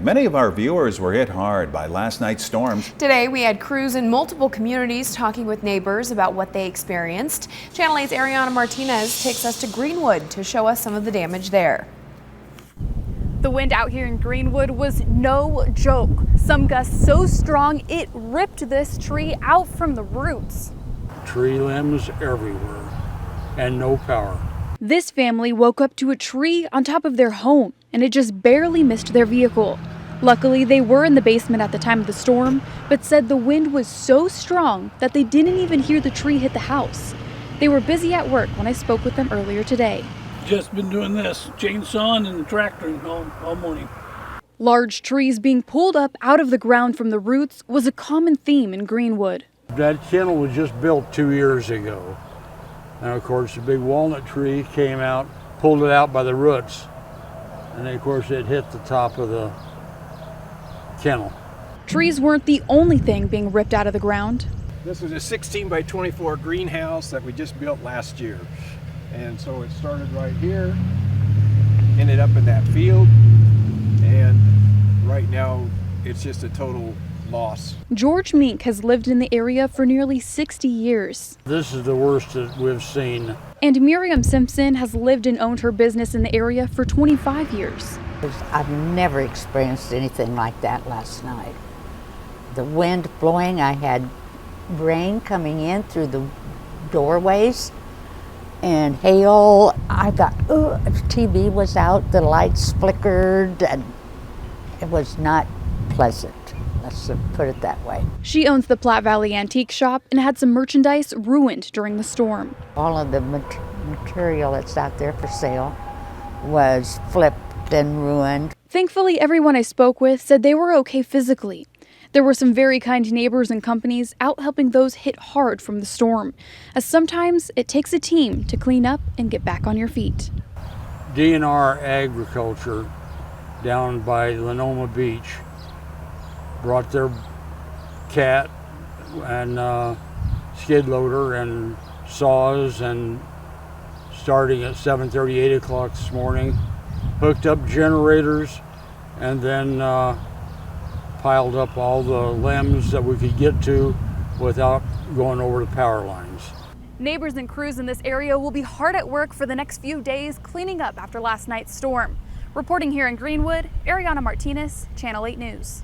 Many of our viewers were hit hard by last night's storms. Today, we had crews in multiple communities talking with neighbors about what they experienced. Channel 8's Ariana Martinez takes us to Greenwood to show us some of the damage there. The wind out here in Greenwood was no joke. Some gusts so strong it ripped this tree out from the roots. Tree limbs everywhere and no power. This family woke up to a tree on top of their home, and it just barely missed their vehicle. Luckily, they were in the basement at the time of the storm, but said the wind was so strong that they didn't even hear the tree hit the house. They were busy at work when I spoke with them earlier today. Just been doing this, chainsawing and tractoring all morning. Large trees being pulled up out of the ground from the roots was a common theme in Greenwood. That kennel was just built 2 years ago. And of course, a big walnut tree came out, pulled it out by the roots. And then, of course, it hit the top of the kennel. Trees weren't the only thing being ripped out of the ground. This is a 16 by 24 greenhouse that we just built last year. And so it started right here, ended up in that field, and right now it's just a total loss. George Mink has lived in the area for nearly 60 years. This is the worst that we've seen. And Miriam Simpson has lived and owned her business in the area for 25 years. I've never experienced anything like that last night. The wind blowing, I had rain coming in through the doorways and hail. I got, TV was out, the lights flickered, and it was not pleasant. Let's put it that way. She owns the Platte Valley Antique Shop and had some merchandise ruined during the storm. All of the material that's out there for sale was flipped and ruined. Thankfully, everyone I spoke with said they were okay physically. There were some very kind neighbors and companies out helping those hit hard from the storm, as sometimes it takes a team to clean up and get back on your feet. DNR Agriculture down by Lenoma Beach brought their cat and skid loader and saws, and starting at 7:30, 8 o'clock this morning, hooked up generators and then piled up all the limbs that we could get to without going over the power lines. Neighbors and crews in this area will be hard at work for the next few days cleaning up after last night's storm. Reporting here in Greenwood, Ariana Martinez, Channel 8 News.